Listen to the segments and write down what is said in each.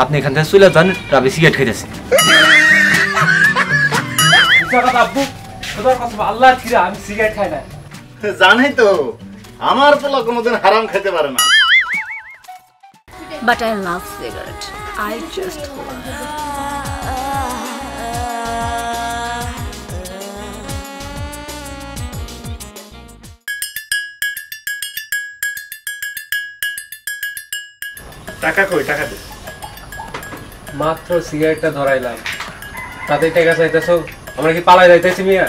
আপনি এখান থেকে চলে যান, রাবি সিগারেট খাইতেছে। আব্বু খোদার কসম আল্লাহর কিরা আমি সিগারেট খাই না। জানি তো আমার পোলা কোনোদিন হারাম খেতে পারে না। But I love cigarette. I just love. টাকা কই, টাকা দে। মাত্র সিগারেটটা ধরাইলাম, তাতে টাকা চাইতেছো? আমরা কি পালাই যাইতেছি মিয়া?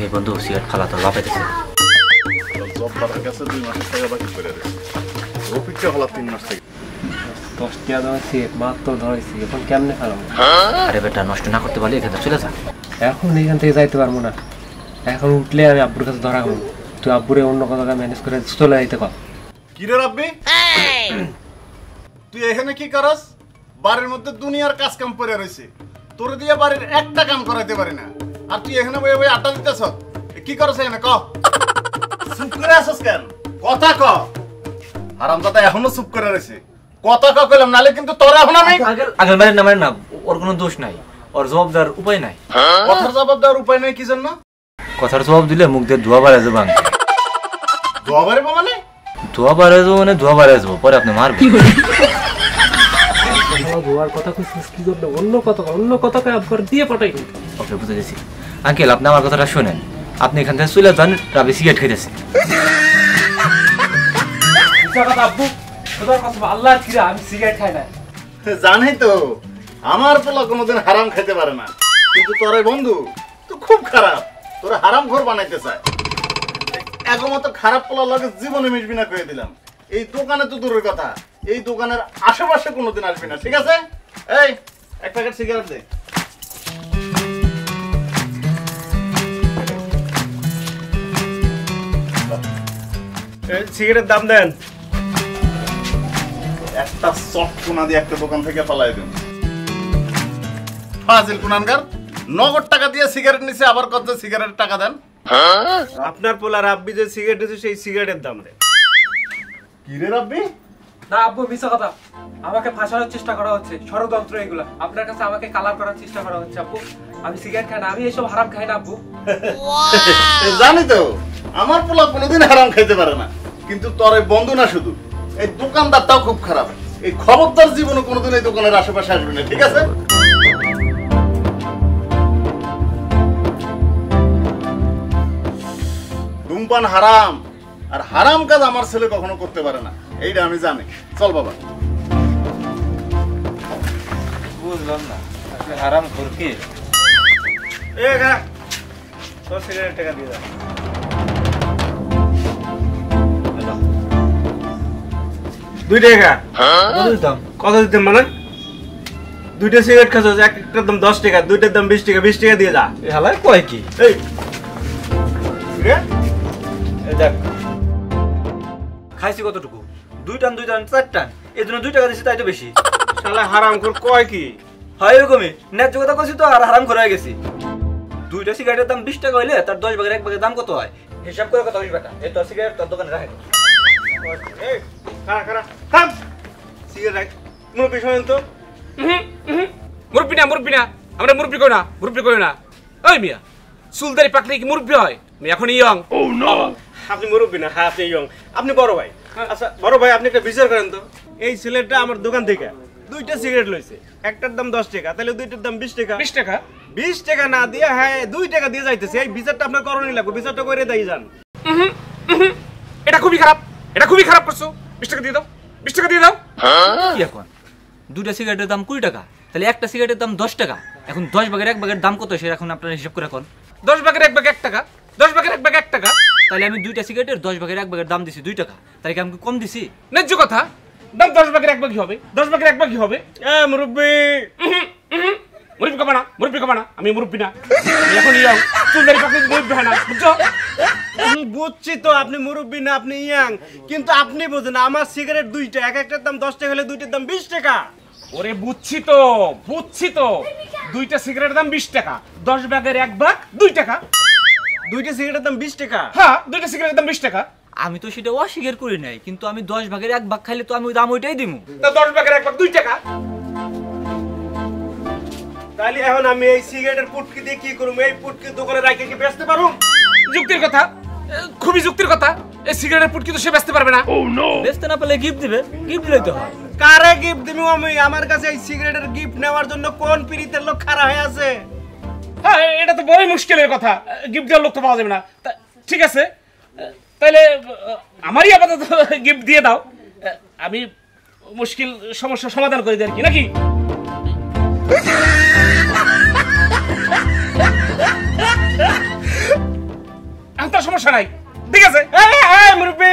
এই বন্ধু সিগারেট খালা তো লাপাইতেছে। জব্বারের কাছে 2 মাসের টাকা বাকি করে রে। রফিকটা হলা 3 মাস থেকে। 10 টাকা দাও সিগারেট মাত্র ধরাইছি, এখন কেমনে খালাম? আরে বেটা নষ্ট না করতে পারলে এখান থেকে চলে যা। এখন এখান থেকে যাইতে পারবো না, এখন উঠলে আমি আব্বুর কাছে ধরা হবো। তুই আব্বুরে অন্য কথা ম্যানেজ করে চলে যাইতে কর। কি রে রাব্বি, তুই এখানে কি করস? বাড়ির মধ্যে দুনিয়ার কাজ কাম পড়ে রইছে, তোর দিয়ে বাড়ির একটা কাম করাইতে পারি না, আর তুই এখানে বইয়ে বইয়ে আড্ডা দিতেছ। কি করছ এখানে? ক, চুপ করে আসছ কেন? কথা ক। হারামজাদা এখনো চুপ করে রইছে, কথা ক কইলাম, নালে কিন্তু তোর এখন আমি আগের বারের নামের না, ওর কোনো দোষ নাই, ওর জবাব দেওয়ার উপায় নাই। কথার জবাব দেওয়ার উপায় নাই কি জন্য? কথার জবাব দিলে মুখ দিয়ে ধোয়া বাড়ে যাবো। ধোয়া বাড়িব মানে? ধোয়া বাড়ে যাবো মানে ধোয়া বাড়ে যাবো, পরে আপনি মারবেন। ধোয়ার কথা কইছিস কি করবে? অন্য কথা কই আব্বার দিয়ে পাঠাই। ওকে বুঝে গেছি। আঙ্কেল আপনি আমার কথাটা শোনেন, আপনি এখান থেকে চলে যান, রাবি সিগারেট খাইতেছে। আব্বু খোদার কসম আল্লাহর কিরা আমি সিগারেট খাই না। জানি তো আমার পোলা কোনোদিন হারাম খেতে পারে না, কিন্তু তোর বন্ধু তো খুব খারাপ, তোর হারাম ঘর বানাইতে চায়। একমত খারাপ পোলা লাগে জীবনে মিশবি না করে দিলাম। এই দোকানে তো দূরের কথা, এই দোকানের আশেপাশে কোনোদিন আসবি না, ঠিক আছে? এই এক প্যাকেট সিগারেট দে। সিগারেটের দাম দেন। একটা সফট কোনা দিয়ে একটা দোকান থেকে পালাই দেন। ফাজিল কুনানগার, নগদ টাকা দিয়ে সিগারেট নিছে, আবার কত সিগারেটের টাকা দেন। আপনার পোলা রাব্বি যে সিগারেট দিছে সেই সিগারেটের দাম দেন। কি রে রাব্বি? না আব্বু মিছা কথা, আমাকে ফাঁসানোর চেষ্টা করা হচ্ছে, ষড়যন্ত্র এগুলা। আপনার কাছে আমাকে কালার করার চেষ্টা করা হচ্ছে আব্বু। আমি সিগারেট খাই না, আমি এইসব হারাম খাই না আব্বু। জানি তো আমার পোলা কোনোদিন হারাম খাইতে পারে না, কিন্তু তোর এই বন্ধু না শুধু, এই দোকানদারটাও খুব খারাপ। এই খবরদার জীবনে কোনোদিন এই দোকানের আশেপাশে আসবে না, ঠিক আছে? ধূমপান হারাম, আর হারাম কাজ আমার ছেলে কখনো করতে পারে না, এইটা আমি জানি। চল বাবা। বুঝলাম না আপনি হারাম খোর কি? এ গা তোর সিগারেট টাকা দিয়ে দাও। 2 টাকা। কত দিতাম মানে? 2টা সিগারেট খাচ্ছ, একটার দাম 10 টাকা, 2টার দাম 20 টাকা। 20 টাকা দিয়ে যা। এ হালাই কয় কি? এই এই দেখ খাইছি কতটুকু? 2 টান 4 টান, এই জন্য 2 টাকা দিছি, তাই তো বেশি। শালা হারামখোর কয় কি? হয় এরকমই, ন্যায্য কথা কইছি তো, আর হারাম করে গেছি। 2টা সিগারেটের দাম 20 টাকা হইলে তার 10 ভাগের 1 ভাগের দাম কত হয়? হিসাব করে কথা হইস বেটা। এই তোর সিগারেট তোর দোকানে রাখে। এই খারা থাম। সিগারেট রাখ। মুরব্বি শোনেন তো। মুরব্বি না, আমরা মুরব্বি কই না। ওই মিয়া চুলদারি পাকলে কি মুরব্বি হয়? আমি এখন ইয়ং। আপনি মুরব্বি না, হ্যাঁ আপনি ইয়ং, আপনি বড় ভাই। আচ্ছা বড় ভাই, আপনি একটা বিচার করেন তো। এই ছেলেটা আমার দোকান থেকে 2টা সিগারেট লইছে, একটার দাম 10 টাকা, তাহলে 2টার দাম 20 টাকা। 20 টাকা? 20 টাকা না দিয়ে হ্যাঁ 2 টাকা দিয়ে যাইতেছে। এই বিচারটা আপনার করণই লাগবে, বিচারটা করে দেই যান। এটা খুবই খারাপ করছো। 20 টাকা দিয়ে দাও, 20 টাকা দিয়ে দাও। কি এখন 2টা সিগারেটের দাম 20 টাকা, তাহলে একটা সিগারেটের দাম 10 টাকা। এখন 10 ভাগের 1 ভাগের দাম কত সেটা এখন আপনারা হিসাব করে এখন। 10 ভাগের 1 ভাগ 1 টাকা, 10 ভাগের 1 ভাগ 1 টাকা। তাহলে আমি 2টা সিগারেটের 10 ভাগের 1 ভাগের দাম দিছি 2 টাকা, তাহলে কি আমি কম দিছি? ন্যায্য কথা। দাম 10 ভাগের 1 ভাগই হবে, 10 ভাগের 1 ভাগই হবে। এ মুরব্বি, মুরব্বি কবা না, আমি মুরব্বি না। আমি এখন ইয়ং, চুলদারি পাকলে মুরব্বি হয় না, বুঝছো? বুঝছি তো আপনি মুরব্বি না, আপনি ইয়াং, কিন্তু আপনি বোঝেন আমার সিগারেট 2টা, একটার দাম 10 টাকা হলে 2টার দাম 20 টাকা। ওরে বুঝছি তো দুইটা সিগারেটের দাম 20 টাকা, 10 ভাগের 1 ভাগ 2 টাকা। দুইটা সিগারেটের দাম 20 টাকা? হ্যাঁ, দুইটা সিগারেটের দাম 20 টাকা। আমি তো সেটা অস্বীকার করি নাই, কিন্তু আমি 10 ভাগের 1 ভাগ খাইলে তো আমি ওই দাম ওইটাই দিমু। তো 10 ভাগের 1 ভাগ 2 টাকা। তাহলে এখন আমি এই সিগারেটের পুটকি দিয়ে কি করব? এই পুটকি দোকানে রাখে কি বেচতে পারুম? যুক্তির কথা, খুবই যুক্তির কথা। এই সিগারেটের পুটকি তো সে বেচতে পারবে না। বেচতে না পারলে গিফট দিবে, গিফট লইতে হয়। কারে গিফট দিমু আমি? আমার কাছে এই সিগারেটের গিফট নেওয়ার জন্য কোন পিরিতের লোক খাড়া হয়ে আছে? হ্যাঁ, এটা তো বড়ই মুশকিলের কথা। গিফট দেওয়ার লোক তো পাওয়া যাবে না। ঠিক আছে, তাহলে আমারই আপাতত গিফট দিয়ে দাও। আমি মুশকিল সমস্যার সমাধান করে দিই আর কি, নাকি? তার সমস্যা নাই, ঠিক আছে। মুরব্বি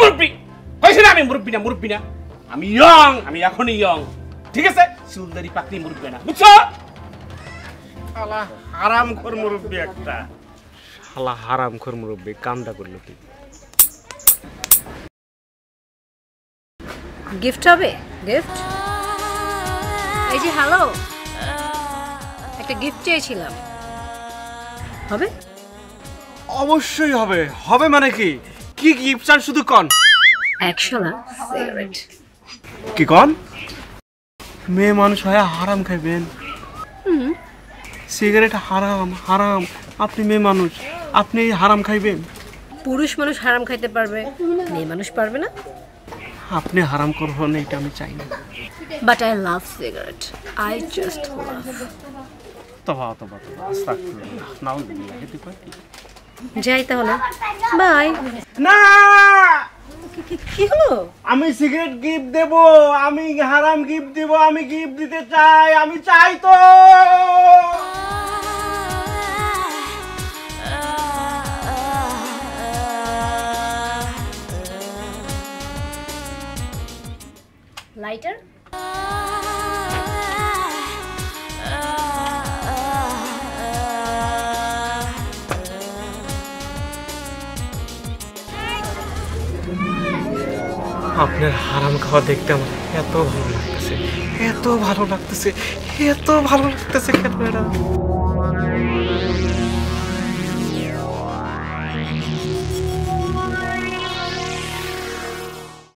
মুরব্বি হয়েছে না? আমি মুরব্বি না, আমি ইয়ং, আমি এখনই ইয়ং, ঠিক আছে। চুলদারি পাকড়ি মুরব্বি না, বুঝছো? শালা হারামখোর মুরব্বি একটা, শালা হারামখোর মুরব্বি কামটা করলো কি? গিফট হবে? গিফট? এই যে হ্যালো, একটা গিফট চেয়েছিলাম, হবে? অবশ্যই হবে। হবে মানে কি? কি গিফট চান শুধু কন। 100 না সিগারেট। কি কন? মেয়ে মানুষ হয়ে হারাম খাইবেন? সিগারেট হারাম, হারাম। আপনি মেয়ে মানুষ, আপনি হারাম খাইবেন? পুরুষ মানুষ হারাম খাইতে পারবে, মেয়ে মানুষ পারবে না। আপনি হারাম করবেন এটা আমি চাই না। But I love cigarette, I just love. তবা আস্তাগফিরুল্লাহ, নাউযুবিল্লাহ। হেতু কয় কি? যাই তাহলে, বাই। না, কি হলো? আমি সিগারেট গিফট দেব, আমি হারাম গিফট দেব, আমি গিফট দিতে চাই, আমি চাই তো। লাইটার? আপনার হারাম খাওয়া দেখতে আমার এত ভালো লাগতেছে, এত ভালো লাগতেছে, এত ভালো লাগতেছে কেন ম্যাডাম?